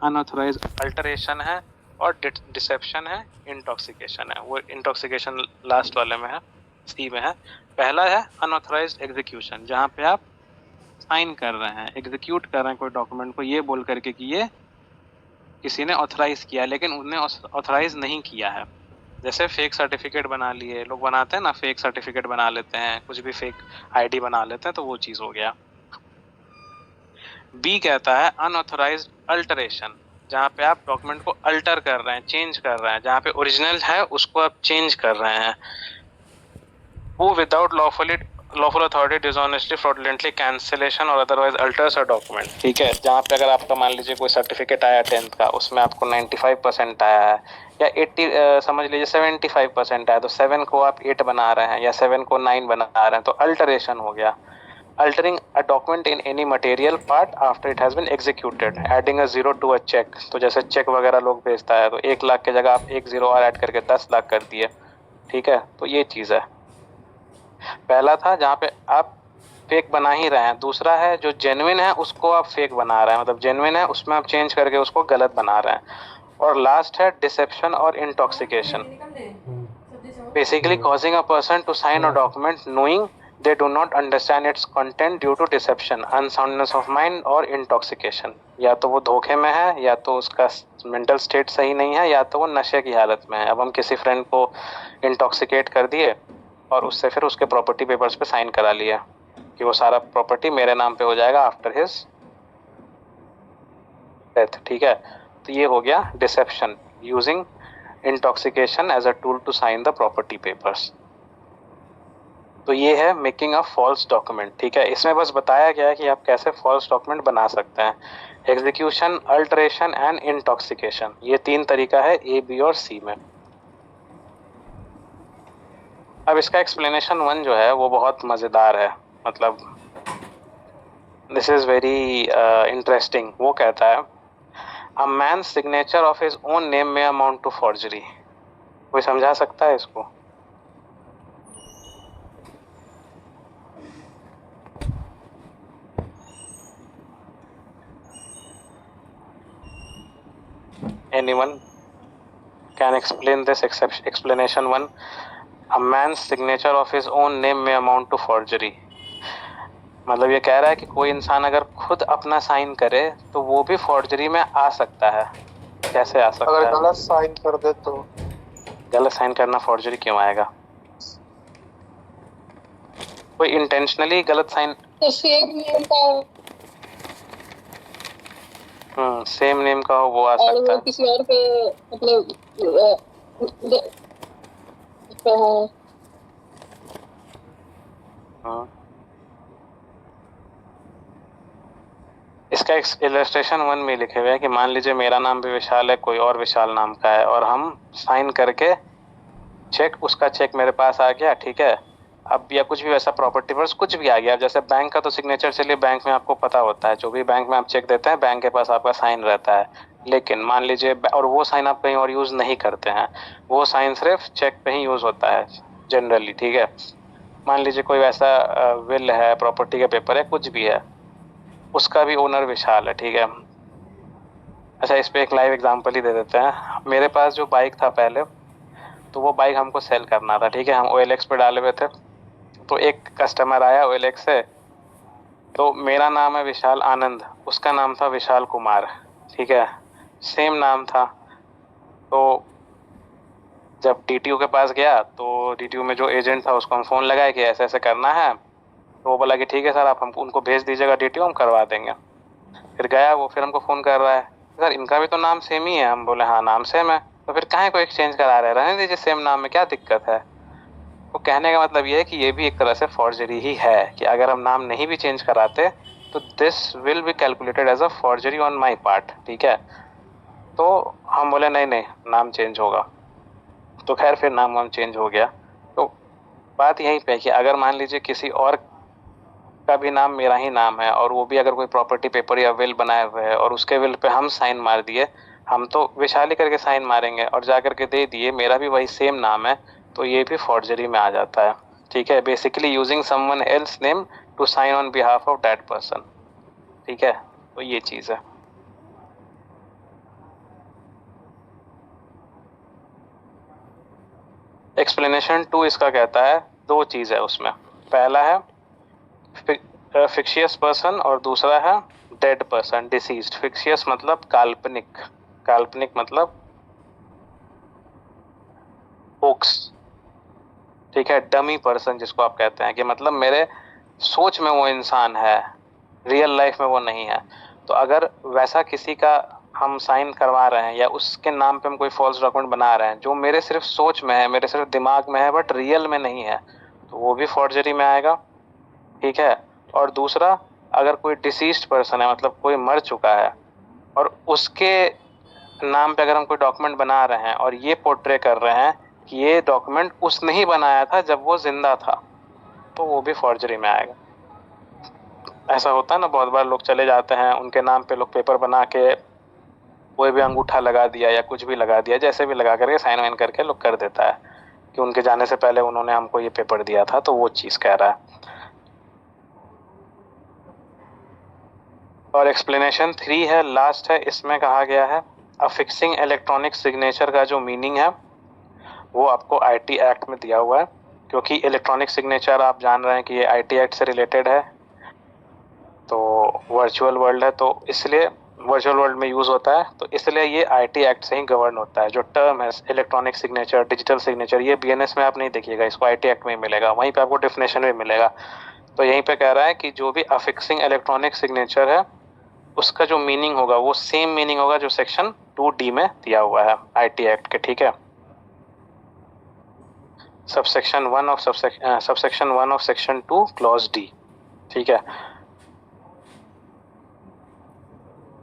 Unauthorized alteration है और dissipation है, इंटॉक्सिकेशन है। वो इंटॉक्सिकेशन लास्ट वाले में है, सी में है। पहला है अनऑथराइज एग्जीक्यूशन, जहाँ पे आप साइन कर रहे हैं, एग्जीक्यूट कर रहे हैं कोई डॉक्यूमेंट को ये बोल करके कि ये किसी ने ऑथराइज किया, लेकिन उन्हें ऑथराइज नहीं किया है। जैसे फेक सर्टिफिकेट बना लिए, लोग बनाते हैं ना, फेक सर्टिफिकेट बना लेते हैं, कुछ भी फेक आईडी बना लेते हैं, तो वो चीज हो गया। बी कहता है अनऑथराइज अल्टरेशन, जहाँ पे आप डॉक्यूमेंट को अल्टर कर रहे हैं, चेंज कर रहे हैं, जहाँ पे ओरिजिनल है उसको आप चेंज कर रहे हैं। वो without lawful authority dishonestly fraudulently cancellation और अदरवाइज अल्टर्स अ डॉक्यूमेंट। ठीक है, जहाँ पे अगर आपका मान लीजिए कोई सर्टिफिकेट आया 10th का, उसमें आपको 95% आया है या 80 समझ लीजिए 75% आया, तो 7 को आप 8 बना रहे हैं या 7 को 9 बना रहे हैं, तो अल्टरेशन हो गया। Altering a document in any material part after it has been executed, adding a zero to a check। तो जैसे चेक वगैरह लोग भेजता है, तो 1 लाख की जगह आप 1 जीरो और ऐड करके 10 लाख कर दिए। ठीक है, तो ये चीज है। पहला था जहाँ पे आप फेक बना ही रहे हैं। दूसरा है जो जेन्युइन है उसको आप फेक बना रहे हैं, मतलब जेन्युइन है उसमें आप चेंज करके उसको गलत बना रहे हैं। और लास्ट है डिसेप्शन और intoxication, basically causing a person to sign a document knowing they do not understand its content due to deception, unsoundness of mind और intoxication। या तो वो धोखे में है, या तो उसका मेंटल स्टेट सही नहीं है, या तो वो नशे की हालत में है। अब हम किसी फ्रेंड को इंटॉक्सिकेट कर दिए और उससे फिर उसके प्रॉपर्टी पेपर्स पे साइन करा लिया कि वो सारा प्रॉपर्टी मेरे नाम पे हो जाएगा आफ्टर हिज डेथ। ठीक है, तो ये हो गया deception, using intoxication as a tool to sign the property papers. तो ये है मेकिंग अ फॉल्स डॉक्यूमेंट। ठीक है, इसमें बस बताया गया है कि आप कैसे फॉल्स डॉक्यूमेंट बना सकते हैं। एग्जीक्यूशन, अल्टरेशन एंड इंटॉक्सिकेशन, ये 3 तरीका है ए, बी और सी में। अब इसका एक्सप्लेनेशन 1 जो है वो बहुत मजेदार है, मतलब दिस इज वेरी इंटरेस्टिंग। वो कहता है a man signature of his own name में अमाउंट टू फॉर्जरी। कोई समझा सकता है इसको? Anyone can explain this explanation 1? A man's signature of his own name may amount to forgery। मतलब ये कह रहा है कि कोई इंसान अगर खुद अपना साइन करे तो वो भी फॉर्जरी में आ सकता है। कैसे आ सकता है? अगर गलत साइन कर दे तो। गलत साइन करना फॉर्जरी क्यों आएगा? कोई इंटेंशनली गलत साइन, सेम नेम का सेम नेम का हो वो आ सकता है। किसी और पे मतलब इसका इलस्ट्रेशन 1 में लिखे हुए है कि मान लीजिए मेरा नाम भी विशाल है, कोई और विशाल नाम का है, और हम साइन करके चेक, उसका चेक मेरे पास आ गया। ठीक है, अब या कुछ भी वैसा प्रॉपर्टी पर कुछ भी आ गया। जैसे बैंक का तो सिग्नेचर चलिए बैंक में आपको पता होता है, जो भी बैंक में आप चेक देते हैं बैंक के पास आपका साइन रहता है। लेकिन मान लीजिए, और वो साइन आप कहीं और यूज नहीं करते हैं, वो साइन सिर्फ चेक पे ही यूज होता है जनरली। ठीक है, मान लीजिए कोई वैसा विल है, प्रॉपर्टी का पेपर है, कुछ भी है, उसका भी ओनर विशाल है। ठीक है, अच्छा इस पे एक लाइव एग्जांपल ही दे देते हैं। मेरे पास जो बाइक था पहले, तो वो बाइक हमको सेल करना था। ठीक है, हम OLX पे डाले हुए थे, तो एक कस्टमर आया OLX से, तो मेरा नाम है विशाल आनंद, उसका नाम था विशाल कुमार। ठीक है, सेम नाम था। तो जब DTO के पास गया तो DTO में जो एजेंट था उसको हम फोन लगाए कि ऐसे ऐसे करना है, तो वो बोला कि ठीक है सर, आप हमको उनको भेज दीजिएगा DTO, हम करवा देंगे। फिर गया वो, फिर हमको फोन कर रहा है, सर इनका भी तो नाम सेम ही है। हम बोले हाँ नाम सेम है, तो फिर काहे को एक्सचेंज करा रहे हैं, रहने दीजिए सेम नाम में क्या दिक्कत है। तो कहने का मतलब ये है कि ये भी एक तरह से फॉर्जरी ही है, कि अगर हम नाम नहीं भी चेंज कराते तो this will be calculated as a forgery on my part. ठीक है, तो हम बोले नहीं नहीं नाम चेंज होगा, तो खैर फिर नाम वाम चेंज हो गया। तो बात यहीं पे है कि अगर मान लीजिए किसी और का भी नाम मेरा ही नाम है, और वो भी अगर कोई प्रॉपर्टी पेपर या विल बनाए हुए है और उसके विल पे हम साइन मार दिए, हम तो विशाली करके साइन मारेंगे और जा करके दे दिए, मेरा भी वही सेम नाम है, तो ये भी फॉर्जरी में आ जाता है। ठीक है, basically using someone else name to sign on behalf of that person. ठीक है, तो ये चीज है। एक्सप्लेनेशन 2 इसका कहता है, दो चीज़ है उसमें, पहला है फिक्शियस पर्सन और दूसरा है डेड पर्सन, डिसीज्ड। फिक्शियस मतलब काल्पनिक, काल्पनिक मतलब होक्स, ठीक है। डमी पर्सन जिसको आप कहते हैं कि मतलब मेरे सोच में वो इंसान है, रियल लाइफ में वो नहीं है। तो अगर वैसा किसी का हम साइन करवा रहे हैं या उसके नाम पे हम कोई फॉल्स डॉक्यूमेंट बना रहे हैं जो मेरे सिर्फ सोच में है, मेरे सिर्फ दिमाग में है, बट रियल में नहीं है, तो वो भी फॉर्जरी में आएगा, ठीक है। और दूसरा, अगर कोई डिसीज्ड पर्सन है, मतलब कोई मर चुका है, और उसके नाम पे अगर हम कोई डॉक्यूमेंट बना रहे हैं और ये पोर्ट्रे कर रहे हैं कि ये डॉक्यूमेंट उसने ही बनाया था जब वो जिंदा था, तो वो भी फॉर्जरी में आएगा। ऐसा होता है ना, बहुत बार लोग चले जाते हैं, उनके नाम पे लोग पेपर बना के कोई भी अंगूठा लगा दिया या कुछ भी लगा दिया, जैसे भी लगा करके साइन वाइन करके लोग कर देता है कि उनके जाने से पहले उन्होंने हमको ये पेपर दिया था, तो वो चीज कह रहा है। और एक्सप्लेनेशन 3 है, लास्ट है, इसमें कहा गया है अफिक्सिंग इलेक्ट्रॉनिक सिग्नेचर का जो मीनिंग है वो आपको आईटी एक्ट में दिया हुआ है, क्योंकि इलेक्ट्रॉनिक सिग्नेचर आप जान रहे हैं कि ये आईटी एक्ट से रिलेटेड है, तो वर्चुअल वर्ल्ड है, तो इसलिए वर्चुअल वर्ल्ड में यूज होता है, तो इसलिए ये आईटी एक्ट से ही गवर्न होता है। जो टर्म है इलेक्ट्रॉनिक सिग्नेचर, डिजिटल सिग्नेचर, ये बीएनएस में आप नहीं देखिएगा, इसको आईटी एक्ट में ही मिलेगा, वहीं पे आपको डेफिनेशन भी मिलेगा। तो यहीं पे कह रहा है कि जो भी अफिक्सिंग इलेक्ट्रॉनिक सिग्नेचर है उसका जो मीनिंग होगा वो सेम मीनिंग होगा जो सेक्शन 2D में दिया हुआ है आईटी एक्ट के, ठीक है। Subsection 1 of section 2 clause D, ठीक है।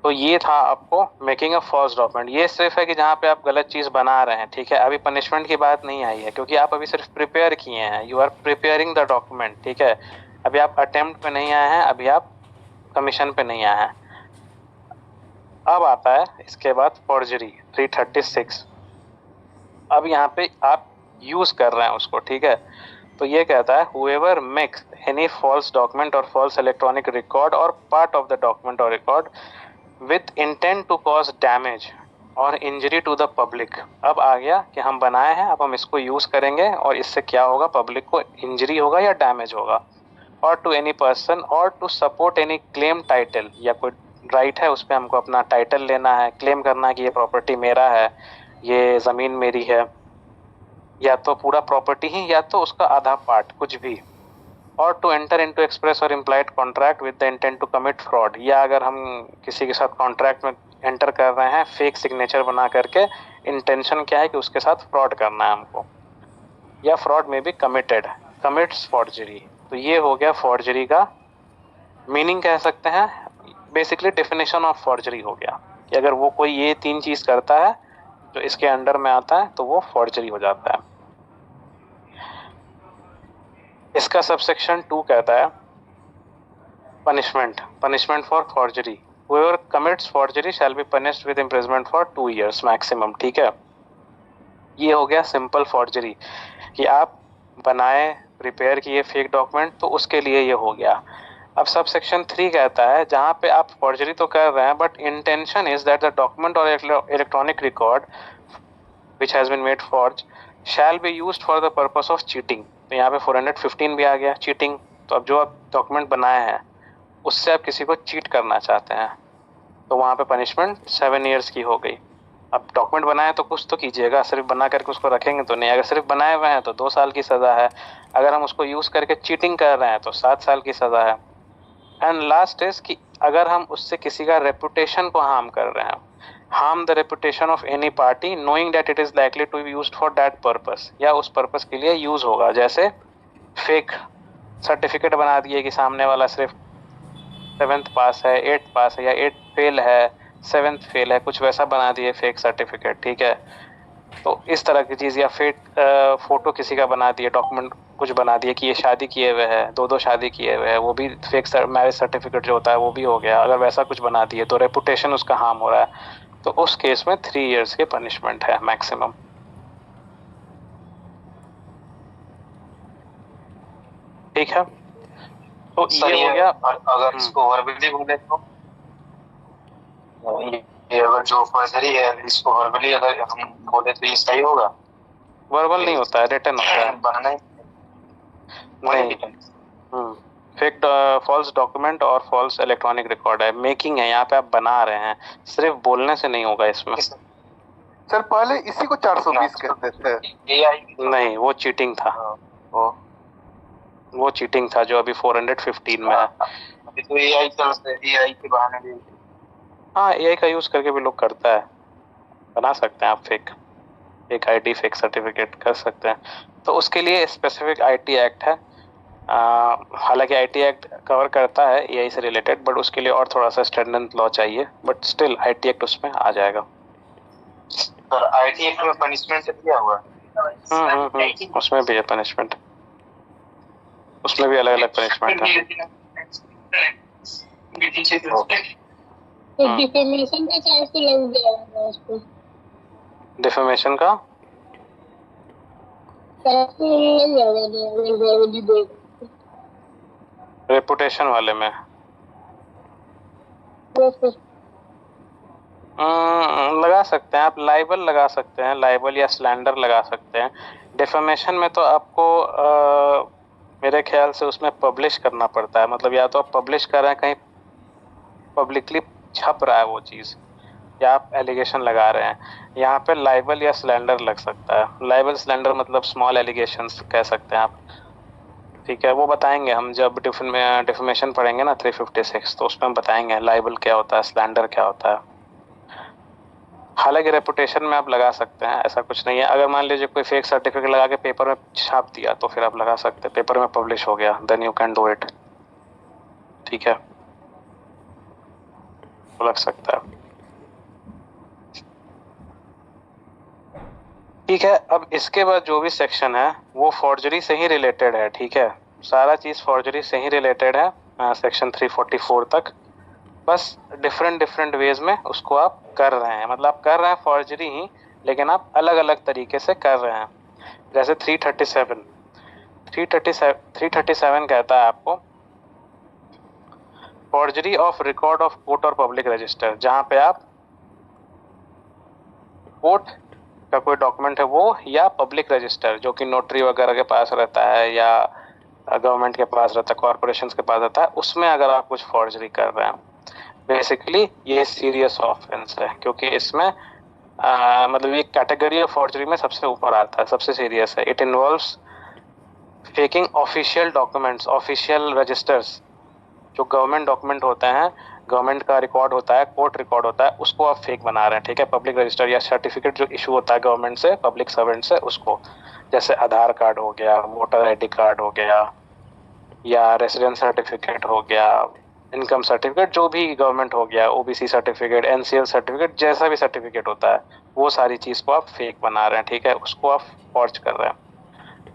तो ये था आपको मेकिंग अ फॉल्स डॉक्यूमेंट। ये सिर्फ है कि जहाँ पे आप गलत चीज बना रहे हैं, ठीक है। अभी पनिशमेंट की बात नहीं आई है, क्योंकि आप अभी सिर्फ प्रिपेयर किए हैं, you are preparing the document, ठीक है। अभी आप अटेम्प्ट पे नहीं आए हैं, अभी आप कमीशन पे नहीं आए हैं। अब आता है इसके बाद फॉर्जरी 336। अब यहाँ पे आप यूज कर रहे हैं उसको, ठीक है। तो ये कहता है whoever makes any false document or false electronic record or part of the document or record with intent to cause damage or injury to the public। अब आ गया कि हम बनाए हैं, अब हम इसको यूज करेंगे और इससे क्या होगा, पब्लिक को इंजरी होगा या डैमेज होगा। Or to any person or to support any claim title, या कोई राइट है उस पर हमको अपना टाइटल लेना है, क्लेम करना है कि ये प्रॉपर्टी मेरा है, ये जमीन मेरी है, या तो पूरा प्रॉपर्टी ही या तो उसका आधा पार्ट, कुछ भी। Or to enter into express or implied contract with the intent to commit fraud, या अगर हम किसी के साथ कॉन्ट्रैक्ट में एंटर कर रहे हैं फेक सिग्नेचर बना करके, इंटेंशन क्या है कि उसके साथ फ्रॉड करना है हमको, या फ्रॉड में भी कमिटेड, कमिट्स फॉर्जरी। तो ये हो गया फॉर्जरी का मीनिंग, कह सकते हैं बेसिकली डेफिनेशन ऑफ फॉर्जरी हो गया कि अगर वो कोई ये 3 चीज करता है जो इसके अंडर में आता है तो वो फॉर्जरी हो जाता है। इसका सबसेक्शन 2 कहता है punishment for forgery, whoever commits forgery shall be punished with imprisonment for 2 years maximum, ठीक है। ये हो गया सिंपल फॉर्जरी कि आप बनाए, प्रिपेयर किए फेक डॉक्यूमेंट, तो उसके लिए ये हो गया। अब सबसेक्शन 3 कहता है जहाँ पे आप फॉर्जरी तो कर रहे हैं but intention is that the document और electronic record which has been made forge shall be used for the purpose of cheating. तो यहाँ पे 415 भी आ गया, चीटिंग। तो अब जो आप डॉक्यूमेंट बनाए हैं उससे आप किसी को चीट करना चाहते हैं, तो वहाँ पे पनिशमेंट 7 ईयर्स की हो गई। अब डॉक्यूमेंट बनाए तो कुछ तो कीजिएगा, सिर्फ बना करके उसको रखेंगे तो नहीं। अगर सिर्फ बनाए हुए हैं तो 2 साल की सज़ा है, अगर हम उसको यूज़ करके चीटिंग कर रहे हैं तो 7 साल की सज़ा है। एंड लास्ट इज कि अगर हम उससे किसी का रेपुटेशन को हार्म कर रहे हैं, harm the reputation of any party knowing that it is likely to be used for that purpose, या उस पर्पस के लिए यूज होगा। जैसे फेक सर्टिफिकेट बना दिए कि सामने वाला सिर्फ 7th पास है, 8th पास है, या 8th फेल है, 7th फेल है, कुछ वैसा बना दिए फेक सर्टिफिकेट, ठीक है। तो इस तरह की चीज़, या फेक फोटो किसी का बना दिए, डॉक्यूमेंट कुछ बना दिए कि ये शादी किए हुए है, 2 शादी किए हुए है, वो भी फेक मैरिज सर्टिफिकेट जो होता है वो भी हो गया। अगर वैसा कुछ बना दिए तो रेपुटेशन उसका हार्म हो रहा है, तो उस केस में 3 इयर्स के पनिशमेंट है मैक्सिमम, ठीक है। तो ये हो गया। अगर इसको वर्बली बोले तो ये अगर जो फर्जरी है इसको वर्बली अगर हम बोले तो ये सही होगा। वर्बल नहीं होता है, रिटन होता है। बनाना ही नहीं, फेक फॉल्स डॉक्यूमेंट और फॉल्स इलेक्ट्रॉनिक रिकॉर्ड है, मेकिंग है, यहाँ पे आप बना रहे हैं, सिर्फ बोलने से नहीं होगा इसमें। सर पहले इसी को 420 कहते थे। नहीं, वो चीटिंग था, वो चीटिंग था जो अभी 415 में है। अभी तो एआई एआई के बहाने भी। हाँ, एआई का यूज करके भी लोग करता है, बना सकते हैं आप फेक, एक आईडी फेक सर्टिफिकेट कर सकते हैं। तो उसके लिए स्पेसिफिक आईटी एक्ट है। हालांकि आईटी एक्ट कवर करता है एआई से रिलेटेड, बट उसके लिए और थोड़ा सा स्टैंडर्ड लॉ चाहिए, बट स्टिल आईटी एक्ट उसमें आ जाएगा। सर आईटी एक्ट में पनिशमेंट दिया हुआ है। उसमें भी है पनिशमेंट, उसमें भी अलग अलग पनिशमेंट है। तो डिफेमेशन का चार्ज तो लग जाएगा उस पर। डिफेमेशन का चार्ज तो लग जाएगा रेपुटेशन वाले में। लगा सकते हैं आप, लाइबल लगा सकते हैं, लाइबल या स्लैंडर लगा सकते हैं। डिफेमेशन में तो आपको मेरे ख्याल से उसमें पब्लिश करना पड़ता है, मतलब या तो आप पब्लिश कर रहे हैं, कहीं पब्लिकली छप रहा है वो चीज़, या आप एलिगेशन लगा रहे हैं। यहाँ पे लाइबल या स्लैंडर लग सकता है। लाइबल स्लैंडर मतलब स्मॉल एलिगेशंस कह सकते हैं आप, ठीक है, वो बताएंगे हम जब डिफेमेशन पढ़ेंगे ना 356, तो उसमें हम बताएंगे लाइबल क्या होता है, स्लैंडर क्या होता है। हालांकि रेपुटेशन में आप लगा सकते हैं, ऐसा कुछ नहीं है। अगर मान लीजिए कोई फेक सर्टिफिकेट लगा के पेपर में छाप दिया तो फिर आप लगा सकते हैं, पेपर में पब्लिश हो गया, then you can do it, ठीक है, लग सकता है। ठीक है, अब इसके बाद जो भी सेक्शन है वो फॉर्जरी से ही रिलेटेड है, ठीक है, सारा चीज फॉर्जरी से ही रिलेटेड है, सेक्शन 344 तक। बस डिफरेंट वेज में उसको आप कर रहे हैं, मतलब आप कर रहे हैं फॉर्जरी ही, लेकिन आप अलग अलग तरीके से कर रहे हैं। जैसे 337 कहता है आपको forgery of record of court और पब्लिक रजिस्टर, जहां पे आप कोर्ट का कोई डॉक्यूमेंट है वो, या पब्लिक रजिस्टर जो कि नोटरी वगैरह के पास रहता है या गवर्नमेंट के पास रहता है, कॉर्पोरेशन के पास रहता है, उसमें अगर आप कुछ फॉर्जरी कर रहे हैं, बेसिकली ये सीरियस ऑफेंस है, क्योंकि इसमें मतलब ये कैटेगरी ऑफ फॉर्जरी में सबसे ऊपर आता है, सबसे सीरियस है। It involves faking official documents, official registers, जो गवर्नमेंट डॉक्यूमेंट होते हैं, गवर्नमेंट का रिकॉर्ड होता है, कोर्ट रिकॉर्ड होता है, उसको आप फेक बना रहे हैं, ठीक है। पब्लिक रजिस्टर या सर्टिफिकेट जो इशू होता है गवर्नमेंट से, पब्लिक सर्वेंट से, उसको, जैसे आधार कार्ड हो गया, वोटर आईडी कार्ड हो गया, या रेसिडेंस सर्टिफिकेट हो गया, इनकम सर्टिफिकेट जो भी गवर्नमेंट हो गया, ओबीसी सर्टिफिकेट, एनसीएल सर्टिफिकेट, जैसा भी सर्टिफिकेट होता है, वो सारी चीज़ को आप फेक बना रहे हैं, ठीक है, उसको आप फॉर्ज कर रहे हैं।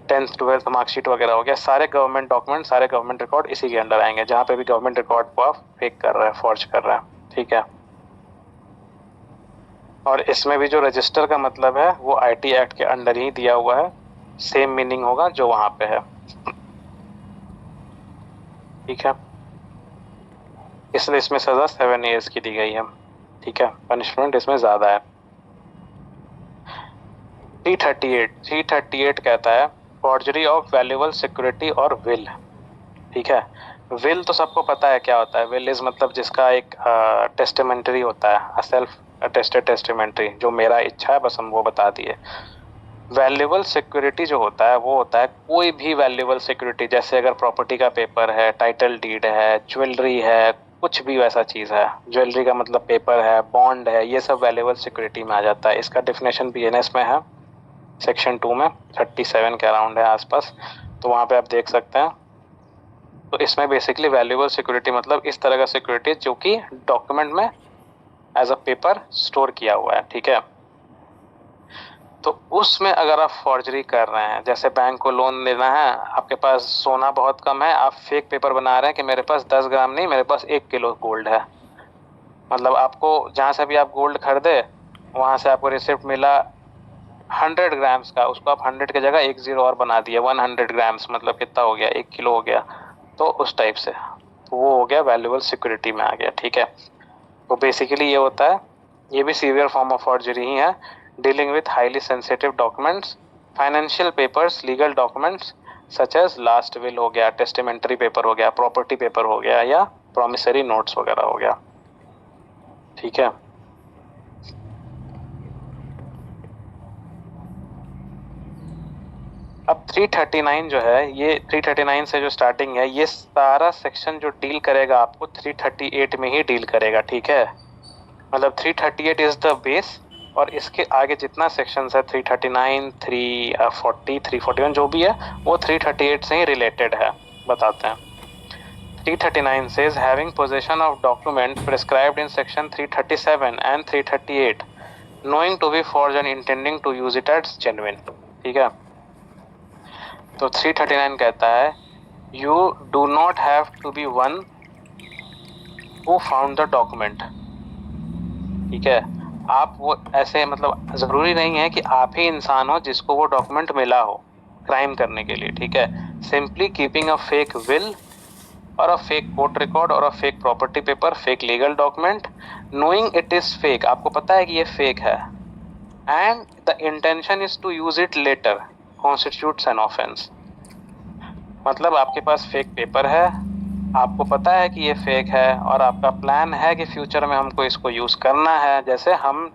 10th 12th मार्कशीट वगैरह हो गया, सारे गवर्नमेंट डॉक्यूमेंट, सारे गवर्नमेंट रिकॉर्ड इसी के अंडर आएंगे, जहाँ पे भी गवर्नमेंट रिकॉर्ड को आप फेक कर रहे हैं, फॉर्ज कर रहे हैं, ठीक है। और इसमें भी जो रजिस्टर का मतलब है वो आईटी एक्ट के अंडर ही दिया हुआ है, सेम मीनिंग होगा जो वहां पे है, ठीक है। इसलिए इसमें सजा 7 years की दी गई है, ठीक है, पनिशमेंट इसमें ज्यादा है। 338 कहता है फॉर्जरी ऑफ वैल्यूएबल सिक्योरिटी और विल, ठीक है। विल तो सबको पता है क्या होता है, विल इज मतलब जिसका एक टेस्टामेंटरी होता है, सेल्फ अटेस्टेड टेस्टामेंटरी, जो मेरा इच्छा है बस हम वो बता दिए। वैल्यूएबल सिक्योरिटी जो होता है वो होता है कोई भी वैल्यूएबल सिक्योरिटी, जैसे अगर प्रॉपर्टी का पेपर है, टाइटल डीड है, ज्वेलरी है, कुछ भी वैसा चीज़ है, ज्वेलरी का मतलब पेपर है, बॉन्ड है, ये सब वैल्यूएबल सिक्योरिटी में आ जाता है। इसका डेफिनेशन बीएनएस में है, सेक्शन 2 में 37 के अराउंड है आसपास, तो वहाँ पे आप देख सकते हैं। तो इसमें बेसिकली वैल्यूएबल सिक्योरिटी मतलब इस तरह का सिक्योरिटी जो कि डॉक्यूमेंट में एज अ पेपर स्टोर किया हुआ है, ठीक है। तो उसमें अगर आप फॉर्जरी कर रहे हैं, जैसे बैंक को लोन लेना है, आपके पास सोना बहुत कम है, आप फेक पेपर बना रहे हैं कि मेरे पास 10 ग्राम नहीं, मेरे पास 1 किलो गोल्ड है, मतलब आपको जहाँ से भी आप गोल्ड खरीदे वहाँ से आपको रिसिप्ट मिला 100 ग्राम्स का, उसको आप 100 की जगह 1 0 और बना दिए, 100 ग्राम्स मतलब कितना हो गया, 1 किलो हो गया, तो उस टाइप से, तो वो हो गया वैल्यूएबल सिक्योरिटी में आ गया, ठीक है। तो बेसिकली ये होता है, ये भी सीवियर फॉर्म ऑफ फॉर्जरी ही है, dealing with highly sensitive documents financial papers, legal documents such as last will हो गया, टेस्टिमेंटरी पेपर हो गया, प्रॉपर्टी पेपर हो गया, या प्रॉमिसरी नोट्स वगैरह हो गया। ठीक है। अब 339 जो है, ये 339 से जो स्टार्टिंग है, ये सारा सेक्शन जो डील करेगा आपको 338 में ही डील करेगा। ठीक है, मतलब 338 इज द बेस, और इसके आगे जितना सेक्शन है 339, 340, 341 जो भी है वो 338 से ही रिलेटेड है। बताते हैं। 339 says having possession of document prescribed in section 337 and 338 knowing to be forged and intending to use it as genuine। ठीक है, तो 339 कहता है you do not have to be one who found the document। ठीक है, आप वो ऐसे, मतलब जरूरी नहीं है कि आप ही इंसान हो जिसको वो डॉक्यूमेंट मिला हो क्राइम करने के लिए। ठीक है, simply keeping a fake will or a fake court record or a fake property paper, fake legal document, knowing it is fake, आपको पता है कि ये फेक है, and the intention is to use it later constitutes an offence. मतलब आपके पास fake paper है, आपको पता है कि ये फेक है, और आपका प्लान है कि फ्यूचर में हमको इसको यूज करना है। जैसे हम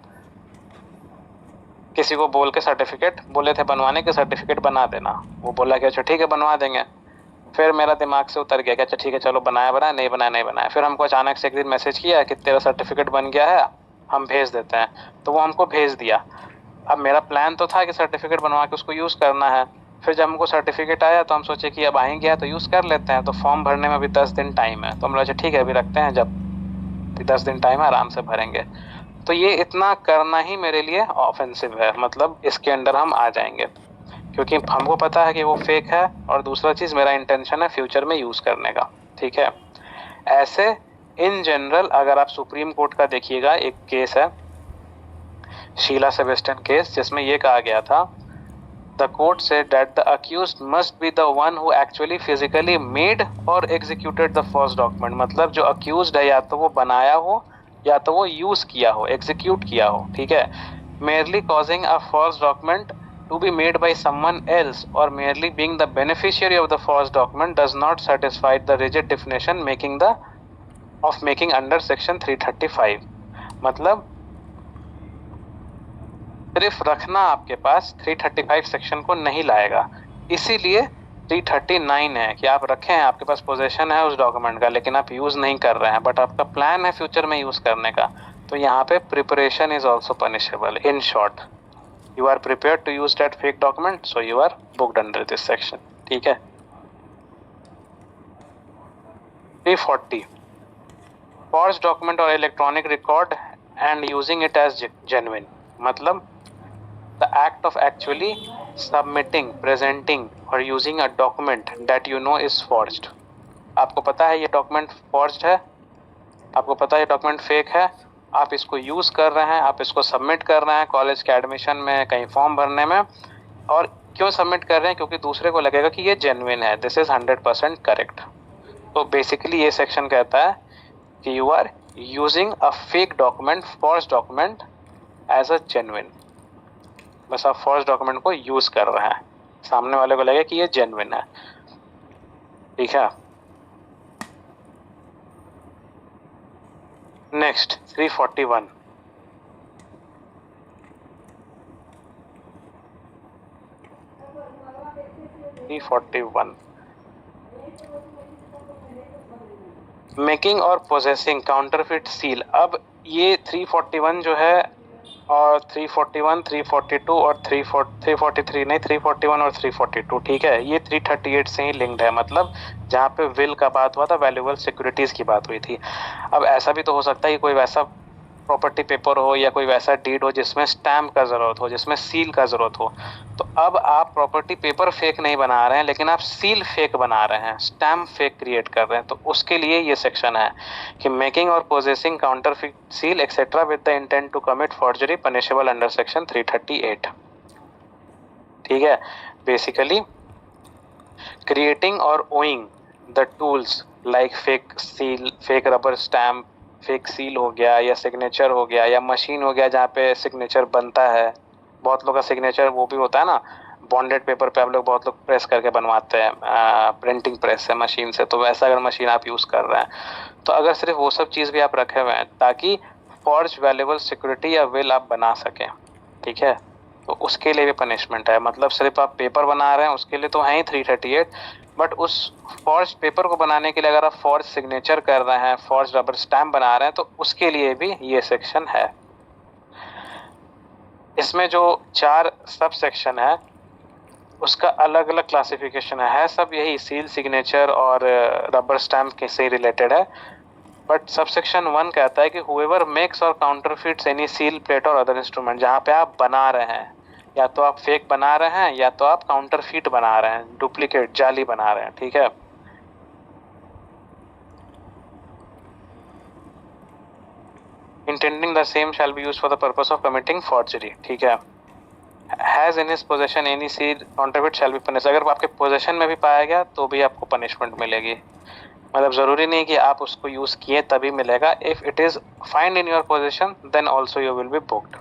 किसी को बोल के सर्टिफिकेट बोले थे बनवाने के, सर्टिफिकेट बना देना, वो बोला कि अच्छा ठीक है बनवा देंगे। फिर मेरा दिमाग से उतर गया कि अच्छा ठीक है चलो बनाया बनाया, नहीं बनाया नहीं बनाया। फिर हमको अचानक से एक दिन मैसेज किया कि तेरा सर्टिफिकेट बन गया है, हम भेज देते हैं, तो वो हमको भेज दिया। अब मेरा प्लान तो था कि सर्टिफिकेट बनवा के उसको यूज़ करना है। फिर जब हमको सर्टिफिकेट आया तो हम सोचे कि अब आएंगे गया तो यूज़ कर लेते हैं, तो फॉर्म भरने में अभी 10 दिन टाइम है, तो हम लोग ठीक है अभी रखते हैं, जब 10 दिन टाइम है आराम से भरेंगे। तो ये इतना करना ही मेरे लिए ऑफेंसिव है, मतलब इसके अंडर हम आ जाएंगे, क्योंकि हमको पता है कि वो फेक है, और दूसरा चीज़ मेरा इंटेंशन है फ्यूचर में यूज़ करने का। ठीक है, ऐसे इन जनरल अगर आप सुप्रीम कोर्ट का देखिएगा, एक केस है शीला सेबेस्टियन केस, जिसमें ये कहा गया था the court said that the accused must be the one who actually physically made और एग्जीक्यूटेड द फॉल्स डॉक्यूमेंट। मतलब जो अक्यूज्ड है या तो वो बनाया हो या तो वो यूज किया हो, एग्जीक्यूट किया हो। ठीक है, merely causing a false document to be made by someone else or merely being the beneficiary of the false document does not satisfy the rigid definition making under section 335। मतलब सिर्फ रखना आपके पास 335 सेक्शन को नहीं लाएगा, इसीलिए 339 है कि आप रखें, आपके पास पोजेशन है उस डॉक्यूमेंट का, लेकिन आप यूज नहीं कर रहे हैं, बट आपका प्लान है फ्यूचर में यूज करने का, तो यहाँ पे preparation is also punishable. In short, you are prepared to use that fake document, so you are booked under this section. ठीक है। 340 फॉर्ज डॉक्यूमेंट और electronic record and using it as genuine. मतलब the act of actually submitting, presenting or using a document that you know is forged। आपको पता है ये document forged है, आपको पता है ये डॉक्यूमेंट फेक है, आप इसको यूज कर रहे हैं, आप इसको सबमिट कर रहे हैं कॉलेज के एडमिशन में, कहीं फॉर्म भरने में, और क्यों सबमिट कर रहे हैं? क्योंकि दूसरे को लगेगा कि ये जेन्युइन है, दिस इज 100% करेक्ट। तो बेसिकली ये सेक्शन कहता है कि you are using a fake document, forge document as a genuine. बस आप फॉर्ज डॉक्यूमेंट को यूज कर रहे हैं, सामने वाले को लगे कि ये जेन्युइन है। ठीक है। Next 341 making or possessing counterfeit seal. अब ये 341 जो है और 341, 342 और 343 नहीं, 341 और 342, ठीक है, ये 338 से ही लिंक्ड है। मतलब जहाँ पे विल का बात हुआ था, वैल्यूएबल सिक्योरिटीज की बात हुई थी। अब ऐसा भी तो हो सकता है कि कोई वैसा प्रॉपर्टी पेपर हो या कोई वैसा डीड हो जिसमें स्टैम्प का ज़रूरत हो, जिसमें सील का ज़रूरत हो। तो अब आप प्रॉपर्टी पेपर फेक नहीं बना रहे हैं, लेकिन आप सील फेक बना रहे हैं, स्टैम्प फेक क्रिएट कर रहे हैं। तो उसके लिए ये सेक्शन है कि making or possessing counterfeit seal etcetera with the intent to commit forgery punishable under section 338। ठीक है, basically creating or owning the tools like fake seal, fake rubber stamp, fake seal हो गया, या सिग्नेचर हो गया, या मशीन हो गया जहाँ पे सिग्नेचर बनता है। बहुत लोग का सिग्नेचर वो भी होता है ना, बॉन्डेड पेपर पे आप लोग बहुत लोग प्रेस करके बनवाते हैं प्रिंटिंग प्रेस से, मशीन से, तो वैसा अगर मशीन आप यूज़ कर रहे हैं तो अगर सिर्फ वो सब चीज़ भी आप रखे हुए हैं ताकि फॉर्ज वैल्यूएबल सिक्योरिटी या विल आप बना सकें, ठीक है, तो उसके लिए भी पनिशमेंट है। मतलब सिर्फ आप पेपर बना रहे हैं उसके लिए तो है ही 338, बट उस फॉर्ज पेपर को बनाने के लिए अगर आप फॉर्ज सिग्नेचर कर रहे हैं, फॉर्ज रबर स्टैम्प बना रहे हैं, तो उसके लिए भी ये सेक्शन है। इसमें जो 4 सब सेक्शन है उसका अलग अलग क्लासिफिकेशन है सब यही सील, सिग्नेचर और रबर स्टैम्प के से रिलेटेड है। बट सब सेक्शन 1 कहता है कि हुएवर मेक्स और काउंटरफिट्स एनी सील, प्लेट और अदर इंस्ट्रूमेंट, जहाँ पे आप बना रहे हैं, या तो आप फेक बना रहे हैं या तो आप काउंटरफिट बना रहे हैं, डुप्लीकेट जाली बना रहे हैं, ठीक है। Intending the same shall be used for the purpose of committing forgery, ठीक है। Has in his possession any seal counterfeit shall be punish, अगर आपके पोजेशन में भी पाया गया तो भी आपको पनिशमेंट मिलेगी। मतलब जरूरी नहीं कि आप उसको यूज किए तभी मिलेगा। If it is find in your possession then also you will be booked.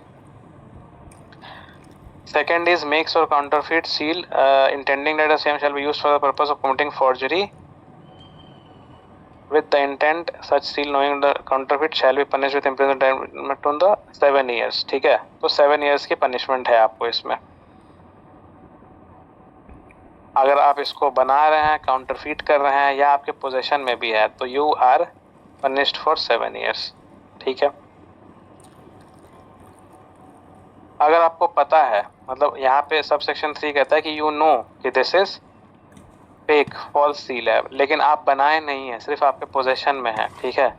Second is makes or counterfeit seal, intending that the same shall be used for the purpose of committing forgery with the intent such seal knowing the counterfeit shall be punished with imprisonment on the 7 years, ठीक है। तो 7 years की punishment है आपको इसमें। अगर आप इसको बना रहे हैं, काउंटरफीट कर रहे हैं या आपके पोजेशन में भी है तो you are punished for 7 years, ठीक है। अगर आपको पता है, मतलब यहाँ पे सब सेक्शन 3 कहता है कि यू नो कि this is fake false seal है, लेकिन आप बनाए नहीं है, सिर्फ आपके पोजेशन में है, ठीक है,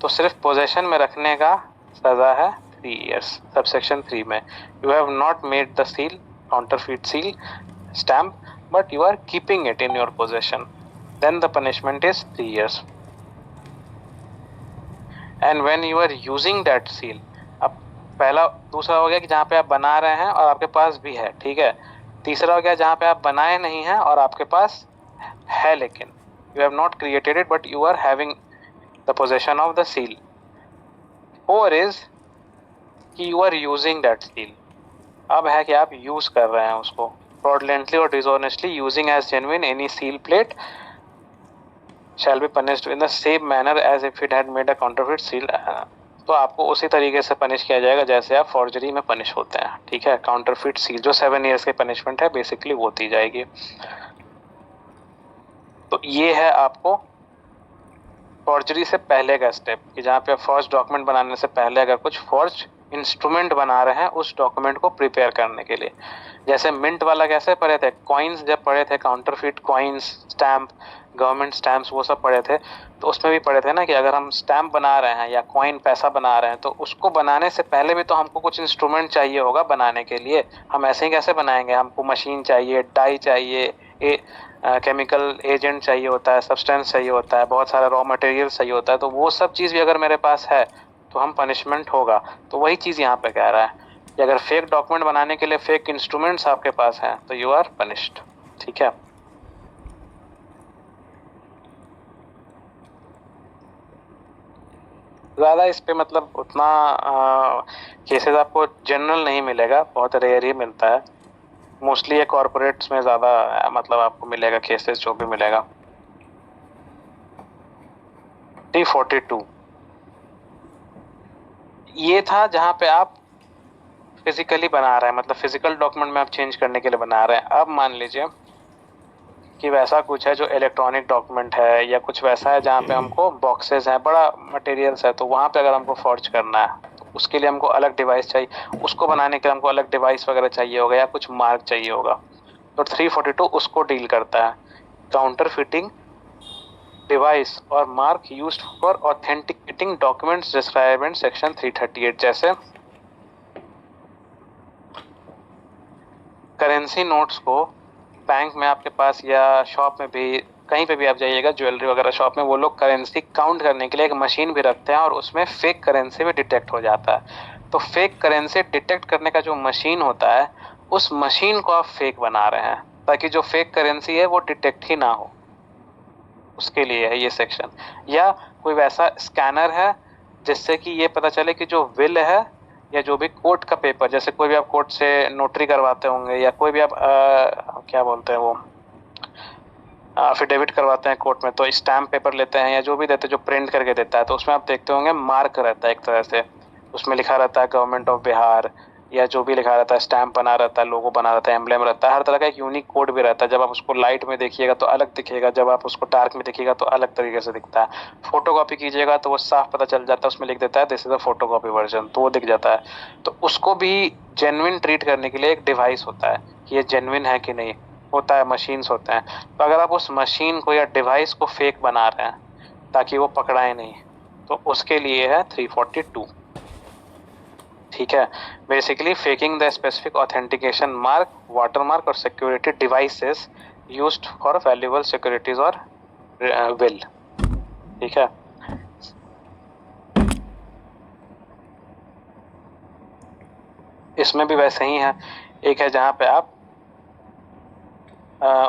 तो सिर्फ पोजेशन में रखने का सजा है 3 years। सब सेक्शन 3 में you have not made the seal, counterfeit seal, stamp, but you are keeping it in your possession, then the punishment is 3 years। and when you are using that seal, अब पहला दूसरा हो गया कि जहाँ पे आप बना रहे हैं और आपके पास भी है, ठीक है। तीसरा हो गया जहाँ पे आप बनाए नहीं हैं और आपके पास है, लेकिन you have not created it but you are having the possession of the seal। 4 is कि you are using that seal, अब है कि आप यूज कर रहे हैं उसको fraudulently or dishonestly using as genuine any seal plate shall be punished in the same manner as if it had made a counterfeit seal। तो आपको उसी तरीके से पनिश किया जाएगा जैसे आप फॉर्जरी में पनिश होते हैं, ठीक है। काउंटरफिट सील जो 7 years की पनिशमेंट है बेसिकली वो दी जाएगी। तो ये है आपको फॉर्जरी से पहले का स्टेप कि जहाँ पे फॉर्ज डॉक्यूमेंट बनाने से पहले अगर कुछ फॉर्ज इंस्ट्रूमेंट बना रहे हैं उस डॉक्यूमेंट को प्रिपेयर करने के लिए। जैसे मिंट वाला कैसे पढ़े थे, कॉइन्स जब पढ़े थे, counterfeit coins, stamp, government stamps, वो सब पढ़े थे, तो उसमें भी पढ़े थे ना कि अगर हम स्टैम्प बना रहे हैं या कॉइन पैसा बना रहे हैं तो उसको बनाने से पहले भी तो हमको कुछ इंस्ट्रूमेंट चाहिए होगा बनाने के लिए। हम ऐसे ही कैसे बनाएंगे, हमको मशीन चाहिए, डाई चाहिए, केमिकल एजेंट चाहिए होता है, सब्सटेंस चाहिए होता है, बहुत सारा रॉ मटेरियल चाहिए होता है। तो वो सब चीज़ भी अगर मेरे पास है तो हम पनिशमेंट होगा। तो वही चीज़ यहाँ पे कह रहा है कि अगर फेक डॉक्यूमेंट बनाने के लिए फेक इंस्ट्रूमेंट्स आपके पास हैं तो यू आर पनिश्ड, ठीक है। ज़्यादा इस पे मतलब उतना केसेस आपको जनरल नहीं मिलेगा, बहुत रेयर ही मिलता है। मोस्टली ये कॉर्पोरेट्स में ज़्यादा मतलब आपको मिलेगा केसेस जो भी मिलेगा। 342 ये था जहाँ पे आप फिजिकली बना रहे हैं, मतलब फिजिकल डॉक्यूमेंट में आप चेंज करने के लिए बना रहे हैं। अब मान लीजिए कि वैसा कुछ है जो इलेक्ट्रॉनिक डॉक्यूमेंट है या कुछ वैसा है जहाँ पे हमको बॉक्सेस हैं, बड़ा मटेरियल्स है, तो वहाँ पे अगर हमको फॉर्ज करना है तो उसके लिए हमको अलग डिवाइस चाहिए, उसको बनाने के लिए हमको अलग डिवाइस वगैरह चाहिए होगा या कुछ मार्क चाहिए होगा। तो 342 उसको डील करता है, काउंटर फिटिंग डिवाइस और mark used for authenticating documents described in section 338। जैसे करेंसी नोट्स को बैंक में आपके पास या शॉप में भी कहीं पे भी आप जाइएगा, ज्वेलरी वगैरह शॉप में, वो लोग करेंसी काउंट करने के लिए एक मशीन भी रखते हैं और उसमें फेक करेंसी भी डिटेक्ट हो जाता है। तो फेक करेंसी डिटेक्ट करने का जो मशीन होता है उस मशीन को आप फेक बना रहे हैं ताकि जो फेक करेंसी है वो डिटेक्ट ही ना हो, उसके लिए है ये सेक्शन। या कोई वैसा स्कैनर है जिससे कि ये पता चले कि जो विल है या जो भी कोर्ट का पेपर, जैसे कोई भी आप कोर्ट से नोटरी करवाते होंगे या कोई भी आप क्या बोलते हैं वो अफिडेविट करवाते हैं कोर्ट में, तो स्टैम्प पेपर लेते हैं या जो भी देते हैं, जो प्रिंट करके देता है, तो उसमें आप देखते होंगे मार्क रहता है एक तरह से, उसमें लिखा रहता है गवर्नमेंट ऑफ बिहार या जो भी लिखा रहता है, स्टैम्प बना रहता है, लोगो बना रहता है, एम्ब्लेम रहता है, हर तरह का एक यूनिक कोड भी रहता है। जब आप उसको लाइट में देखिएगा तो अलग दिखेगा, जब आप उसको डार्क में देखिएगा तो अलग तरीके से दिखता है। फोटोकॉपी कीजिएगा तो वो साफ पता चल जाता है, उसमें लिख देता है this is a photocopy version, तो वो दिख जाता है। तो उसको भी जेन्युइन ट्रीट करने के लिए एक डिवाइस होता है कि ये जेन्युइन है कि नहीं, होता है, मशीन्स होते हैं। तो अगर आप उस मशीन को या डिवाइस को फेक बना रहे हैं ताकि वो पकड़ाए नहीं, तो उसके लिए है 342। ठीक है, basically faking the specific authentication mark, watermark और security devices used for valuable securities और विल। ठीक है, इसमें भी वैसे ही है। एक है जहां पे आप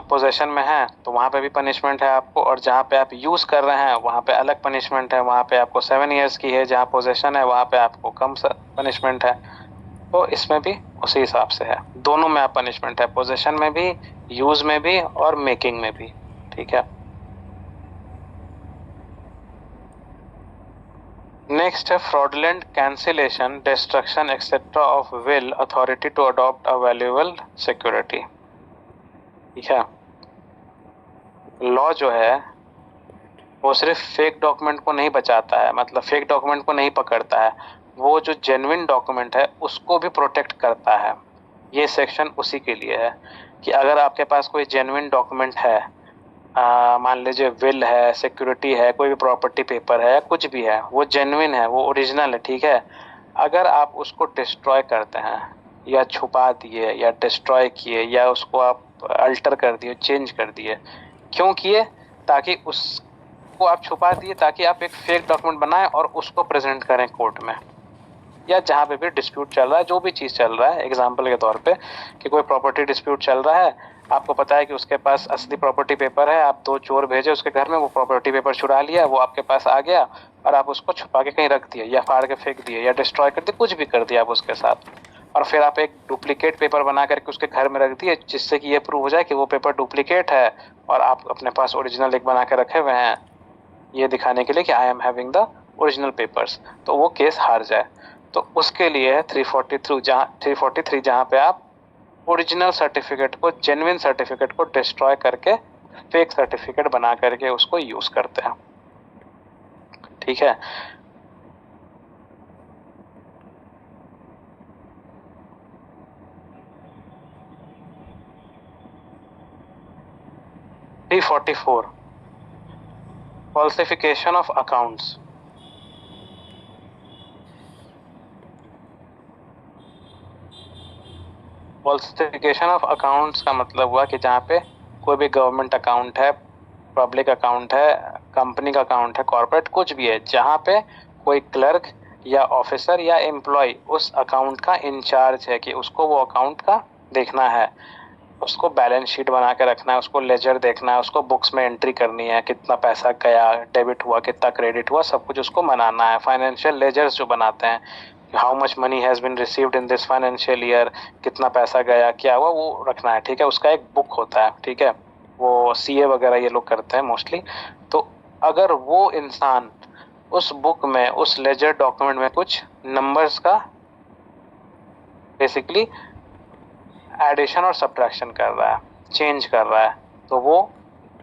पोजेशन में है तो वहां पे भी पनिशमेंट है आपको, और जहां पे आप यूज कर रहे हैं वहां पे अलग पनिशमेंट है। वहां पे आपको 7 ईयर्स की है, जहां पोजेशन है वहां पे आपको कम पनिशमेंट है। तो इसमें भी उसी हिसाब से है, दोनों में आप पनिशमेंट है, पोजेशन में भी, यूज में भी और मेकिंग में भी। ठीक है, नेक्स्ट है fraudulent cancellation, destruction etcetera of will authority to adopt a valuable security. ठीक है, लॉ जो है वो सिर्फ फेक डॉक्यूमेंट को नहीं बचाता है, मतलब फेक डॉक्यूमेंट को नहीं पकड़ता है, वो जो जेन्युइन डॉक्यूमेंट है उसको भी प्रोटेक्ट करता है। ये सेक्शन उसी के लिए है कि अगर आपके पास कोई जेन्युइन डॉक्यूमेंट है, मान लीजिए विल है, सिक्योरिटी है, कोई भी प्रॉपर्टी पेपर है, कुछ भी है, वो जेन्युइन है, वो ओरिजिनल है। ठीक है, अगर आप उसको डिस्ट्रॉय करते हैं या छुपा दिए या डिस्ट्रॉय किए या उसको आप अल्टर कर दिए, चेंज कर दिए, क्यों किए? ताकि उसको आप छुपा दिए ताकि आप एक फेक डॉक्यूमेंट बनाएं और उसको प्रेजेंट करें कोर्ट में या जहाँ पे भी डिस्प्यूट चल रहा है, जो भी चीज़ चल रहा है। एग्जाम्पल के तौर पे कि कोई प्रॉपर्टी डिस्प्यूट चल रहा है, आपको पता है कि उसके पास असली प्रॉपर्टी पेपर है, आप 2 चोर भेजे उसके घर में, वो प्रॉपर्टी पेपर चुरा लिया, वो आपके पास आ गया और आप उसको छुपा के कहीं रख दिए या फाड़ के फेंक दिए या डिस्ट्रॉय कर दिए, कुछ भी कर दिया आप उसके साथ, और फिर आप एक डुप्लीकेट पेपर बना करके उसके घर में रख दिए, जिससे कि ये प्रूव हो जाए कि वो पेपर डुप्लीकेट है और आप अपने पास ओरिजिनल एक बना के रखे हुए हैं, ये दिखाने के लिए कि I am having the original papers, तो वो केस हार जाए। तो उसके लिए है 343 जहाँ पे आप ओरिजिनल सर्टिफिकेट को, जेन्युइन सर्टिफिकेट को डिस्ट्रॉय करके फेक सर्टिफिकेट बना करके उसको यूज करते हैं। ठीक है, falsification of accounts. Falsification of accounts का मतलब हुआ कि जहाँ पे कोई भी गवर्नमेंट अकाउंट है, पब्लिक अकाउंट है, कंपनी का अकाउंट है, कॉर्पोरेट कुछ भी है, जहाँ पे कोई क्लर्क या ऑफिसर या एम्प्लॉय उस अकाउंट का इंचार्ज है कि उसको वो अकाउंट का देखना है, उसको बैलेंस शीट बना के रखना है, उसको लेजर देखना है, उसको बुक्स में एंट्री करनी है, कितना पैसा गया, डेबिट हुआ, कितना क्रेडिट हुआ, सब कुछ उसको मनाना है। फाइनेंशियल लेजर्स जो बनाते हैं, how much money has been received in this financial year, कितना पैसा गया, क्या हुआ, वो रखना है। ठीक है, उसका एक बुक होता है। ठीक है, वो सीए वगैरह ये लोग करते हैं मोस्टली। तो अगर वो इंसान उस बुक में, उस लेजर डॉक्यूमेंट में कुछ नंबर्स का बेसिकली एडिशन और सब्ट्रैक्शन कर रहा है, चेंज कर रहा है, तो वो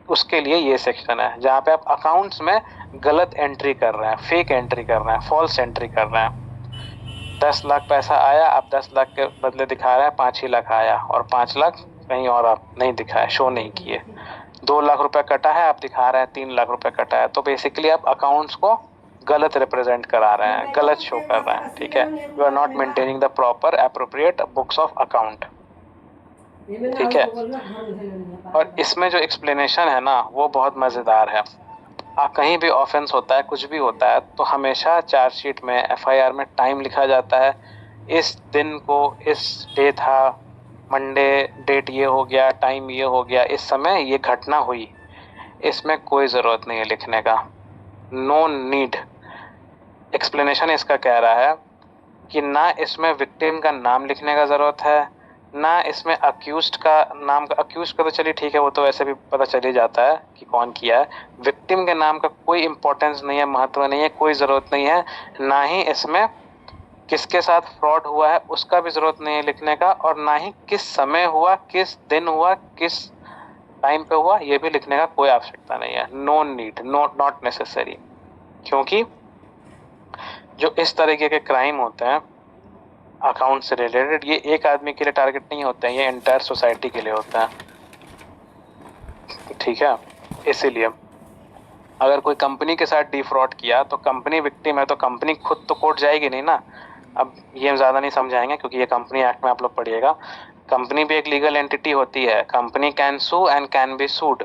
उसके लिए ये सेक्शन है जहाँ पे आप अकाउंट्स में गलत एंट्री कर रहे हैं, फेक एंट्री कर रहे हैं, फॉल्स एंट्री कर रहे हैं। 10 लाख पैसा आया, आप 10 लाख के बदले दिखा रहे हैं 5 ही लाख आया, और 5 लाख कहीं और आप नहीं दिखाए, शो नहीं किए। 2 लाख रुपए कटा है, आप दिखा रहे हैं 3 लाख रुपए कटा है, तो बेसिकली आप अकाउंट्स को गलत रिप्रेजेंट करा रहे हैं, गलत शो कर रहे हैं। ठीक है, you are not maintaining the proper appropriate books of account. ठीक है, और इसमें जो एक्सप्लेनेशन है ना वो बहुत मजेदार है। कहीं भी ऑफेंस होता है, कुछ भी होता है, तो हमेशा चार्जशीट में, एफआईआर में टाइम लिखा जाता है, इस दिन को, इस डे था, मंडे, डेट ये हो गया, टाइम ये हो गया, इस समय ये घटना हुई। इसमें कोई ज़रूरत नहीं है लिखने का, नो नीड। एक्सप्लेनेशन इसका कह रहा है कि ना इसमें विक्टिम का नाम लिखने का ज़रूरत है, ना इसमें अक्यूज्ड का नाम का, अक्यूज्ड का तो चलिए ठीक है, वो तो वैसे भी पता चल ही जाता है कि कौन किया है। विक्टिम के नाम का कोई इम्पोर्टेंस नहीं है, महत्व नहीं है, कोई ज़रूरत नहीं है। ना ही इसमें किसके साथ फ्रॉड हुआ है उसका भी ज़रूरत नहीं है लिखने का, और ना ही किस समय हुआ, किस दिन हुआ, किस टाइम पे हुआ, ये भी लिखने का कोई आवश्यकता नहीं है। No need, not necessary. क्योंकि जो इस तरीके के क्राइम होते हैं अकाउंट से रिलेटेड, ये एक आदमी के लिए टारगेट नहीं होते हैं, ये एंटायर सोसाइटी के लिए होता है। ठीक है, इसीलिए अगर कोई कंपनी के साथ डिफ्रॉड किया तो कंपनी विक्टिम है, तो कंपनी खुद तो कोर्ट जाएगी नहीं ना। अब ये हम ज़्यादा नहीं समझाएंगे क्योंकि ये कंपनी एक्ट में आप लोग पढ़िएगा। कंपनी भी एक लीगल एंटिटी होती है। Company can sue and can be sued.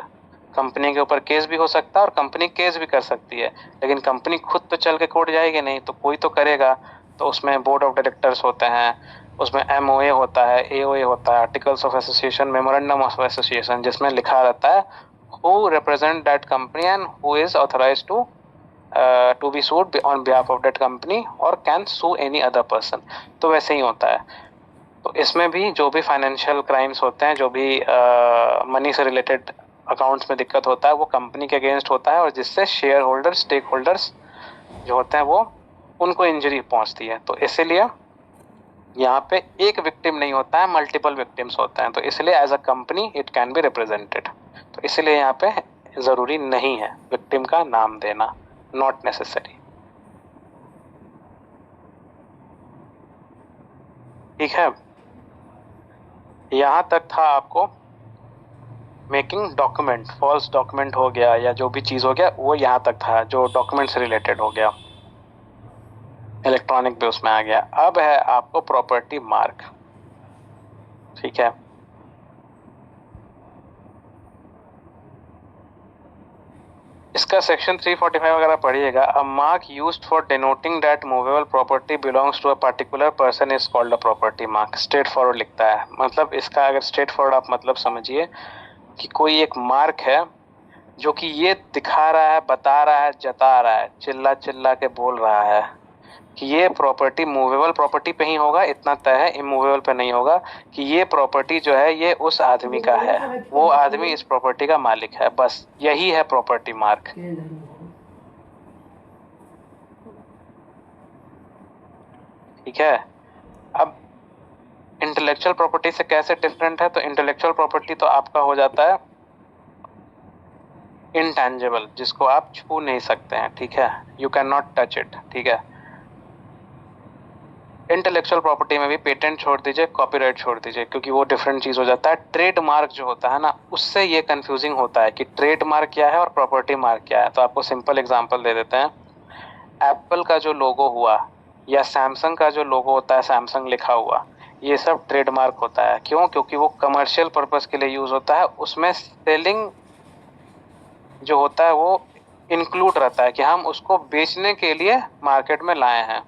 Company के ऊपर केस भी हो सकता है और कंपनी केस भी कर सकती है, लेकिन कंपनी खुद तो चल के कोर्ट जाएगी नहीं, तो कोई तो करेगा। तो उसमें बोर्ड ऑफ डायरेक्टर्स होते हैं, उसमें MOA होता है, AOA होता है, articles of association, memorandum of association, जिसमें लिखा रहता है who represent that company and who is authorized to be sued on behalf of that company or can sue any other person। तो वैसे ही होता है। तो इसमें भी जो भी फाइनेंशियल क्राइम्स होते हैं, जो भी मनी से रिलेटेड अकाउंट्स में दिक्कत होता है, वो कंपनी के अगेंस्ट होता है, और जिससे शेयर होल्डर्स, स्टेक होल्डर्स जो होते हैं वो उनको इंजरी पहुंचती है। तो इसीलिए यहाँ पे एक विक्टिम नहीं होता है, मल्टीपल विक्टिम्स होते हैं। तो इसलिए as a company it can be represented. तो इसलिए यहाँ पे ज़रूरी नहीं है विक्टिम का नाम देना, नॉट नेसेसरी। ठीक है, यहाँ तक था आपको मेकिंग डॉक्यूमेंट, फॉल्स डॉक्यूमेंट हो गया या जो भी चीज़ हो गया वो यहाँ तक था, जो डॉक्यूमेंट से रिलेटेड हो गया, इलेक्ट्रॉनिक भी उसमें आ गया। अब है आपको प्रॉपर्टी मार्क। ठीक है, इसका सेक्शन 345 वगैरह पढ़िएगा। A mark used for denoting that movable property belongs to a particular person is called a property mark. Straightforward लिखता है, मतलब इसका अगर स्ट्रेट फॉरवर्ड आप मतलब समझिए कि कोई एक मार्क है जो कि ये दिखा रहा है, बता रहा है, जता रहा है, चिल्ला चिल्ला के बोल रहा है कि ये प्रॉपर्टी मूवेबल प्रॉपर्टी पे ही होगा, इतना तय है, इमूवेबल पे नहीं होगा, कि ये प्रॉपर्टी जो है ये उस आदमी का है, वो आदमी इस प्रॉपर्टी का मालिक है। बस यही है प्रॉपर्टी मार्क। ठीक है, अब इंटेलेक्चुअल प्रॉपर्टी से कैसे डिफरेंट है? तो इंटेलेक्चुअल प्रॉपर्टी तो आपका हो जाता है इंटेंजिबल, जिसको आप छू नहीं सकते हैं। ठीक है, you can not touch it. ठीक है, इंटेलेक्चुअल प्रॉपर्टी में भी पेटेंट छोड़ दीजिए, कॉपीराइट छोड़ दीजिए, क्योंकि वो डिफरेंट चीज हो जाता है। ट्रेडमार्क जो होता है ना, उससे ये कंफ्यूजिंग होता है कि ट्रेडमार्क क्या है और प्रॉपर्टी मार्क क्या है। तो आपको सिंपल एग्जांपल दे देते हैं। एप्पल का जो लोगो हुआ या सैमसंग का जो लोगो होता है, सैमसंग लिखा हुआ, ये सब ट्रेडमार्क होता है। क्यों? क्योंकि वो कमर्शियल पर्पस के लिए यूज होता है। उसमें सेलिंग जो होता है वो इंक्लूड रहता है कि हम उसको बेचने के लिए मार्केट में लाए हैं।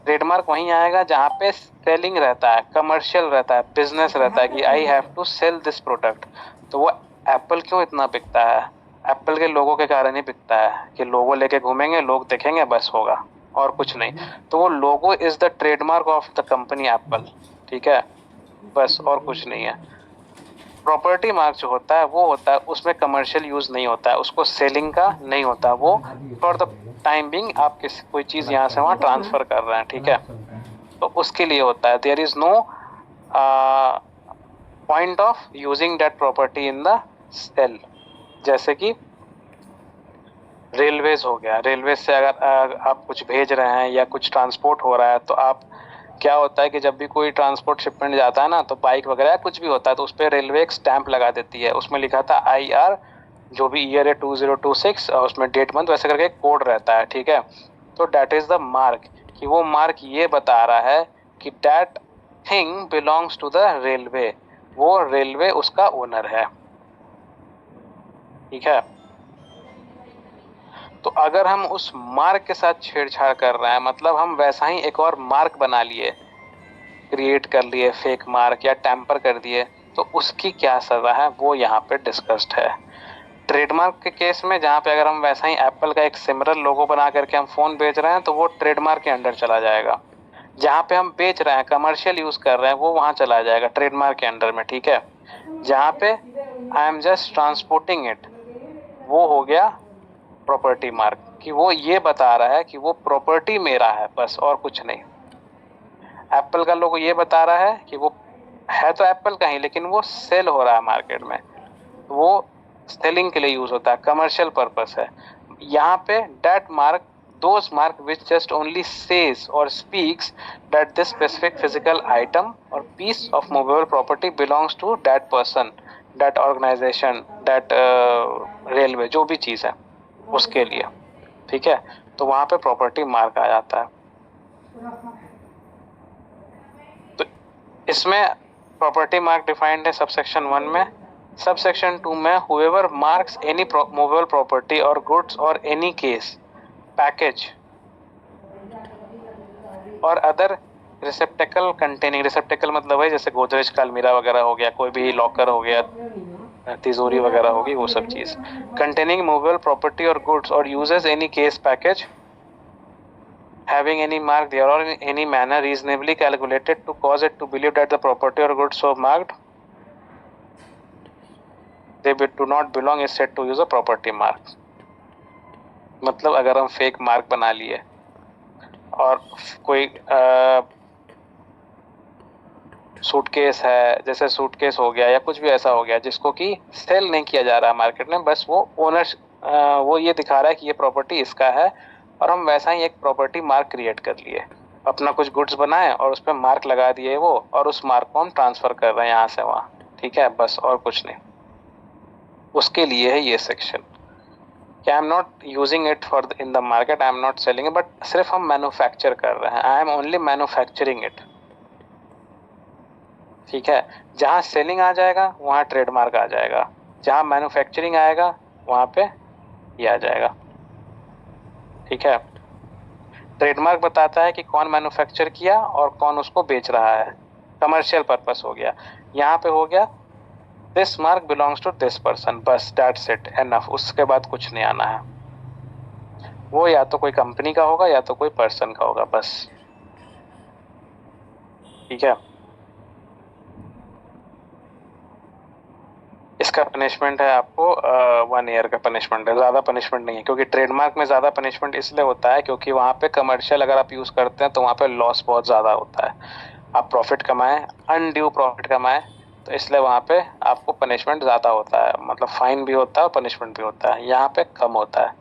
ट्रेडमार्क वहीं आएगा जहाँ पे सेलिंग रहता है, कमर्शियल रहता है, बिजनेस रहता है कि I have to sell this product. तो वो एप्पल क्यों इतना बिकता है? एप्पल के लोगों के कारण ही बिकता है कि लोगो लेके घूमेंगे, लोग देखेंगे, बस होगा, और कुछ नहीं। तो वो लोगो is the trademark of the company Apple. ठीक है, बस, और कुछ नहीं है। प्रॉपर्टी मार्क जो होता है वो होता है, उसमें कमर्शियल यूज नहीं होता है, उसको सेलिंग का नहीं होता, वो फॉर द टाइम बिंग आप किसी कोई चीज यहाँ से वहाँ ट्रांसफर कर रहे हैं। ठीक है, तो उसके लिए होता है। There is no point of using that property in the sale. जैसे कि रेलवेज हो गया, रेलवे से अगर आप कुछ भेज रहे हैं या कुछ ट्रांसपोर्ट हो रहा है, तो आप क्या होता है कि जब भी कोई ट्रांसपोर्ट शिपमेंट जाता है ना, तो बाइक वगैरह कुछ भी होता है तो उस पर रेलवे एक स्टैंप लगा देती है। उसमें लिखा था IR, जो भी ईयर है 2026, और उसमें डेट मंथ वैसे करके कोड रहता है। ठीक है, तो दैट इज द मार्क, कि वो मार्क ये बता रहा है कि that thing belongs to the railway, वो रेलवे उसका ओनर है। ठीक है, तो अगर हम उस मार्क के साथ छेड़छाड़ कर रहे हैं, मतलब हम वैसा ही एक और मार्क बना लिए, क्रिएट कर लिए फेक मार्क या टैम्पर कर दिए, तो उसकी क्या सजा है वो यहाँ पे डिस्कस्ड है। ट्रेडमार्क के केस में जहाँ पे अगर हम वैसा ही एप्पल का एक सिमिलर लोगो बना करके हम फोन बेच रहे हैं, तो वो ट्रेडमार्क के अंडर चला जाएगा। जहाँ पे हम बेच रहे हैं, कमर्शियल यूज कर रहे हैं, वो वहां चला जाएगा ट्रेडमार्क के अंडर में, ठीक है। जहाँ पे I am just transporting it, वो हो गया प्रॉपर्टी मार्क, कि वो ये बता रहा है कि वो प्रॉपर्टी मेरा है, बस और कुछ नहीं। एप्पल का लोगो ये बता रहा है कि वो है तो एप्पल का ही, लेकिन वो सेल हो रहा है मार्केट में, वो सेलिंग के लिए यूज होता है, कमर्शियल पर्पस है। यहाँ पे that mark, those mark which just only says or speaks that this specific physical item or piece of movable property belongs to that person, that organization, that railway, जो भी चीज है उसके लिए, ठीक है। तो वहां पे प्रॉपर्टी मार्क आ जाता है। तो इसमें प्रॉपर्टी मार्क डिफाइंड है सबसेक्शन 1 में। सबसेक्शन 2 में whoever marks any movable property or goods or any case, package और अदर रिसेप्टेकल कंटेनिंग, रिसेप्टेकल मतलब है जैसे गोदरेज का अलमीरा वगैरह हो गया, कोई भी लॉकर हो गया, तिजोरी वगैरह होगी, वो सब चीज। कंटेनिंग मूवेबल प्रॉपर्टी और गुड्स और uses any case package having any mark there or in any manner reasonably calculated to cause it to believe that the property or goods so marked they do not belong is said to use a property mark। मतलब अगर हम fake mark बना लिए और कोई suitcase है, जैसे suitcase हो गया या कुछ भी ऐसा हो गया जिसको कि सेल नहीं किया जा रहा है मार्केट में, बस वो ओनर वो ये दिखा रहा है कि ये प्रॉपर्टी इसका है, और हम वैसा ही एक प्रॉपर्टी मार्क क्रिएट कर लिए, अपना कुछ गुड्स बनाए और उस पर मार्क लगा दिए वो, और उस मार्क को हम ट्रांसफर कर रहे हैं यहाँ से वहाँ, ठीक है, बस और कुछ नहीं। उसके लिए है ये सेक्शन कि I am not using it for in the market, I am not selling it, but सिर्फ हम मैन्युफैक्चर कर रहे हैं, I am only manufacturing it, ठीक है। जहाँ सेलिंग आ जाएगा वहाँ ट्रेडमार्क आ जाएगा, जहाँ मैन्युफैक्चरिंग आएगा वहाँ पे ये आ जाएगा, ठीक है। ट्रेडमार्क बताता है कि कौन मैन्युफैक्चर किया और कौन उसको बेच रहा है, कमर्शियल पर्पस हो गया। यहाँ पे हो गया this mark belongs to this person, बस दैट्स इट, एनफ, उसके बाद कुछ नहीं आना है। वो या तो कोई कंपनी का होगा या तो कोई पर्सन का होगा, बस, ठीक है। इसका पनिशमेंट है आपको 1 ईयर का पनिशमेंट है, ज़्यादा पनिशमेंट नहीं है, क्योंकि ट्रेडमार्क में ज़्यादा पनिशमेंट इसलिए होता है क्योंकि वहाँ पे कमर्शियल अगर आप यूज़ करते हैं तो वहाँ पे लॉस बहुत ज़्यादा होता है। आप प्रॉफिट कमाएं, अनड्यू प्रॉफिट कमाएं, तो इसलिए वहाँ पे आपको पनिशमेंट ज़्यादा होता है, मतलब फाइन भी होता है और पनिशमेंट भी होता है, यहाँ पे कम होता है।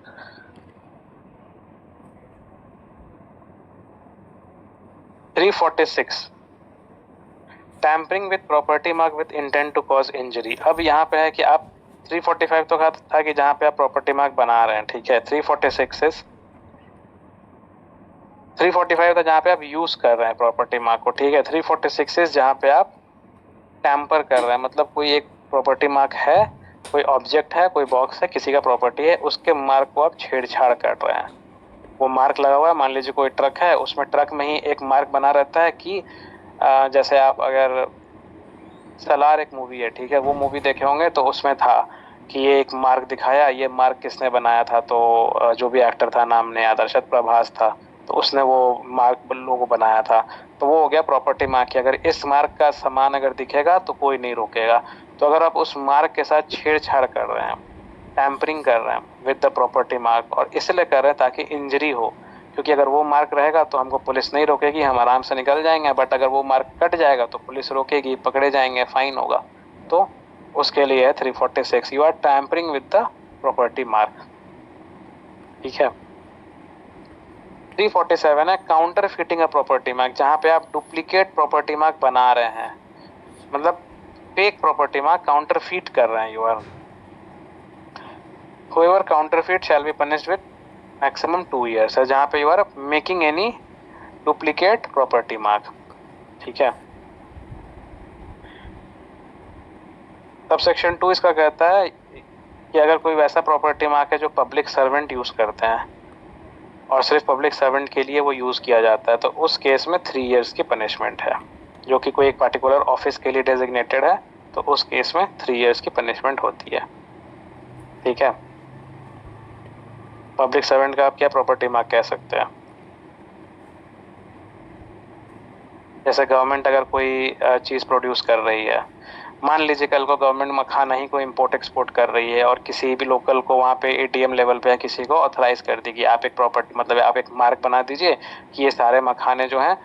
Tampering with property mark with intent to cause injury. अब यहाँ पे है कि आप 345 तो कहा था कि जहाँ पे आप प्रॉपर्टी मार्क बना रहे हैं, ठीक है। 345 था जहाँ पे आप यूज कर रहे हैं प्रॉपर्टी मार्क को, ठीक है। 346 जहाँ पे आप टैम्पर कर रहे हैं, मतलब कोई एक प्रॉपर्टी मार्क है, कोई ऑब्जेक्ट है, कोई बॉक्स है, किसी का प्रॉपर्टी है, उसके मार्क को आप छेड़छाड़ कर रहे हैं। वो मार्क लगा हुआ है, मान लीजिए कोई ट्रक है, उसमें ट्रक में ही एक मार्क बना रहता है कि जैसे आप अगर सलार एक मूवी है, ठीक है, वो मूवी देखे होंगे तो उसमें था कि ये एक मार्क दिखाया, ये मार्क किसने बनाया था, तो जो भी एक्टर था, नाम नहीं याद, अरशद प्रभास था, तो उसने वो मार्क लोगो बनाया था, तो वो हो गया प्रॉपर्टी मार्क की। अगर इस मार्क का सामान अगर दिखेगा तो कोई नहीं रोकेगा। तो अगर आप उस मार्क के साथ छेड़छाड़ कर रहे हैं, टैम्परिंग कर रहे हैं विद द प्रॉपर्टी मार्क, और इसलिए कर रहे हैं ताकि इंजरी हो, क्योंकि अगर वो मार्क रहेगा तो हमको पुलिस नहीं रोकेगी, हम आराम से निकल जाएंगे, बट अगर वो मार्क कट जाएगा तो पुलिस रोकेगी, पकड़े जाएंगे, फाइन होगा। तो उसके लिए है 346, you are tampering with the property mark, ठीक है। 347 है counterfeiting a property mark, जहाँ पे आप डुप्लीकेट प्रॉपर्टी मार्क बना रहे हैं, मतलब fake property mark counterfeit कर रहे हैं, you are whoever counterfeit shall be punished with maximum 2 years है, जहाँ पे you are making any duplicate property mark, ठीक है। सब सेक्शन 2 इसका कहता है कि अगर कोई वैसा प्रॉपर्टी मार्क है जो पब्लिक सर्वेंट यूज करते हैं और सिर्फ पब्लिक सर्वेंट के लिए वो यूज किया जाता है, तो उस केस में 3 इयर्स की पनिशमेंट है, जो कि कोई एक पर्टिकुलर ऑफिस के लिए डेजिग्नेटेड है, तो उस केस में 3 इयर्स की पनिशमेंट होती है, ठीक है। पब्लिक सर्वेंट का आप क्या प्रॉपर्टी मार्क कह सकते हैं? जैसे गवर्नमेंट अगर कोई चीज़ प्रोड्यूस कर रही है, मान लीजिए कल को गवर्नमेंट मखाना ही को इम्पोर्ट एक्सपोर्ट कर रही है और किसी भी लोकल को वहाँ पे एडीएम लेवल पे किसी को ऑथराइज कर दी कि आप एक प्रॉपर्टी मतलब आप एक मार्क बना दीजिए कि ये सारे मखाने जो हैं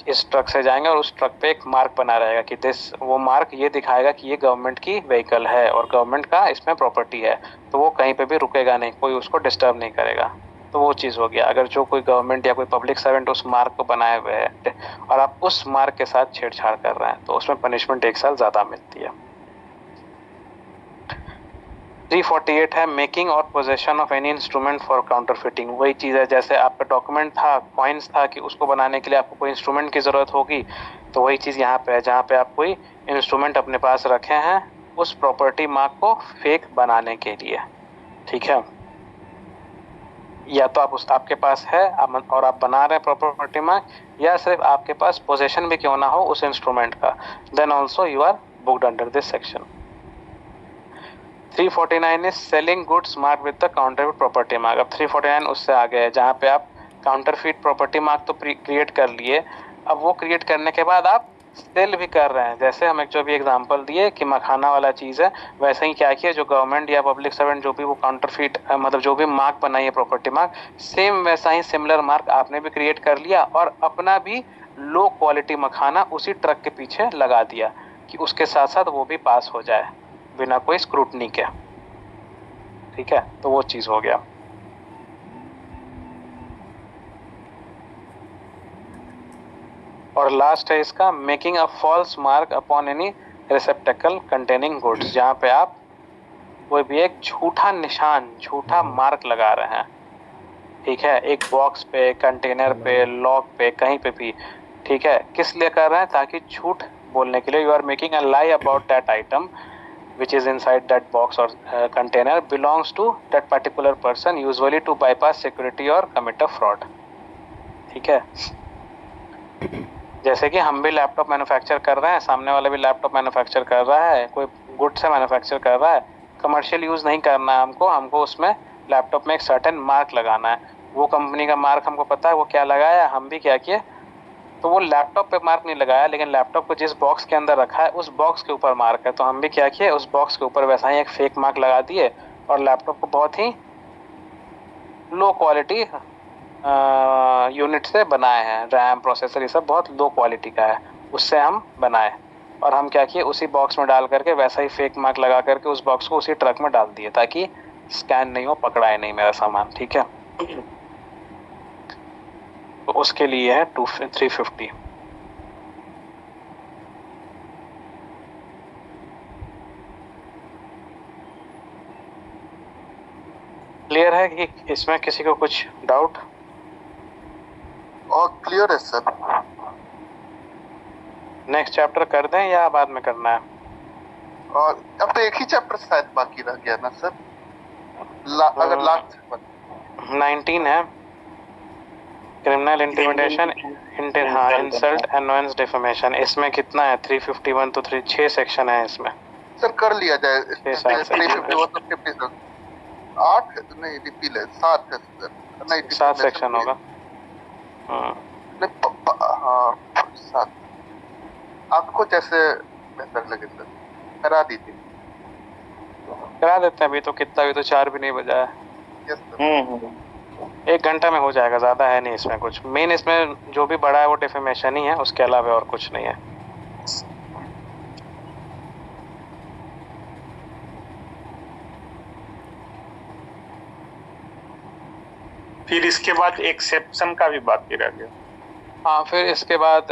इस ट्रक से जाएंगे और उस ट्रक पे एक मार्क बना रहेगा कि वो मार्क ये दिखाएगा कि ये गवर्नमेंट की व्हीकल है और गवर्नमेंट का इसमें प्रॉपर्टी है, तो वो कहीं पे भी रुकेगा नहीं, कोई उसको डिस्टर्ब नहीं करेगा। तो वो चीज़ हो गया। अगर जो कोई गवर्नमेंट या कोई पब्लिक सर्वेंट उस मार्क को बनाए हुए है और आप उस मार्क के साथ छेड़छाड़ कर रहे हैं तो उसमें पनिशमेंट 1 साल ज़्यादा मिलती है। 348 है मेकिंग और possession of any instrument for counterfeiting. वही चीज़ है जैसे आपका डॉक्यूमेंट था, कॉइन्स था कि उसको बनाने के लिए आपको कोई इंस्ट्रूमेंट की ज़रूरत होगी, तो वही चीज़ यहाँ पे है जहाँ पे आप कोई इंस्ट्रूमेंट अपने पास रखे हैं उस प्रॉपर्टी मार्क को फेक बनाने के लिए। ठीक है, या तो आपके पास है और आप बना रहे हैं प्रॉपर्टी मार्क, या सिर्फ आपके पास पोजेशन भी क्यों ना हो उस इंस्ट्रूमेंट का, then also you are booked under this section. 349 is selling goods mark with the counterfeit property mark. अब 349 उससे आगे है जहाँ पे आप काउंटरफिट प्रॉपर्टी मार्क तो क्रिएट कर लिए, अब वो क्रिएट करने के बाद आप सेल भी कर रहे हैं। जैसे हम एक जो भी एग्जांपल दिए कि मखाना वाला चीज़ है, वैसे ही क्या किया जो गवर्नमेंट या पब्लिक सर्वेंट जो भी वो काउंटरफिट मतलब जो भी मार्क बनाई है प्रॉपर्टी मार्क, सेम वैसा ही सिमिलर मार्क आपने भी क्रिएट कर लिया और अपना भी लो क्वालिटी मखाना उसी ट्रक के पीछे लगा दिया कि उसके साथ साथ वो भी पास हो जाए बिना कोई स्क्रूटनी के। ठीक है, तो वो चीज हो गया। और लास्ट है इसका making a false mark upon any receptacle containing goods, जहाँ पे आप कोई भी एक झूठा निशान, झूठा मार्क लगा रहे हैं। ठीक है, एक बॉक्स पे, कंटेनर पे, लॉक पे, कहीं पे भी। ठीक है, किस लिए कर रहे हैं? ताकि झूठ बोलने के लिए। You are making a lie about that item which is inside that box or container belongs to that particular person, usually to bypass security or commit a fraud। ठीक है, जैसे कि हम भी लैपटॉप मैन्युफैक्चर कर रहे हैं, सामने वाला भी लैपटॉप मैन्युफैक्चर कर रहा है, कोई गुड से मैन्युफैक्चर कर रहा है, कमर्शियल यूज़ नहीं करना है हमको उसमें लैपटॉप में एक सर्टेन मार्क लगाना है। वो कंपनी का मार्क हमको पता है वो क्या लगाया, हम भी क्या किए, तो वो लैपटॉप पे मार्क नहीं लगाया, लेकिन लैपटॉप को जिस बॉक्स के अंदर रखा है उस बॉक्स के ऊपर मार्क है, तो हम भी क्या किए, उस बॉक्स के ऊपर वैसा ही एक फेक मार्क लगा दिए और लैपटॉप को बहुत ही लो क्वालिटी यूनिट से बनाए हैं। रैम, प्रोसेसर, ये सब बहुत लो क्वालिटी का है, उससे हम बनाए और हम क्या किए, उसी बॉक्स में डाल करके वैसा ही फेक मार्क लगा करके उस बॉक्स को उसी ट्रक में डाल दिए ताकि स्कैन नहीं हो, पकड़ाए नहीं मेरा सामान। ठीक है, तो उसके लिए है 350। क्लियर है कि इसमें किसी को कुछ डाउट? और क्लियर है सर। नेक्स्ट चैप्टर कर दें या बाद में करना है? और अब तो एक ही चैप्टर शायद बाकी रह गया ना सर, अगर लास्ट 19 है, criminal intimidation, insult, annoyance, defamation. इसमें कितना है? 351 तो 6 सेक्शन है इसमें। सर कर लिया जाए। 8 नहीं रिपील है, 7 है सर, नहीं 7 सेक्शन होगा। हाँ 7, आपको जैसे बेहतर लगे सर करा दीजिए। करा देते हैं, अभी तो कितना, अभी तो 4 भी नहीं बजा है। Yes sir. 1 घंटा में हो जाएगा, ज़्यादा है नहीं इसमें कुछ। मेन इसमें जो भी बड़ा है वो डिफेमेशन ही है, उसके अलावा और कुछ नहीं है। फिर इसके बाद एक्सेप्शन का भी बाकी रह गया। हाँ, फिर इसके बाद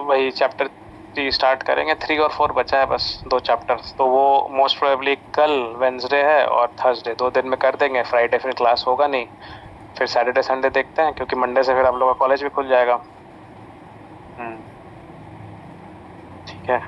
वही चैप्टर 3 स्टार्ट करेंगे। 3 और 4 बचा है बस, 2 चैप्टर, तो वो मोस्ट प्रोबेबली कल वेंसडे है और थर्सडे 2 दिन में कर देंगे। फ्राइडे फिर क्लास होगा नहीं, फिर सैटरडे संडे देखते हैं, क्योंकि मंडे से फिर आप लोगों का कॉलेज भी खुल जाएगा। ठीक है।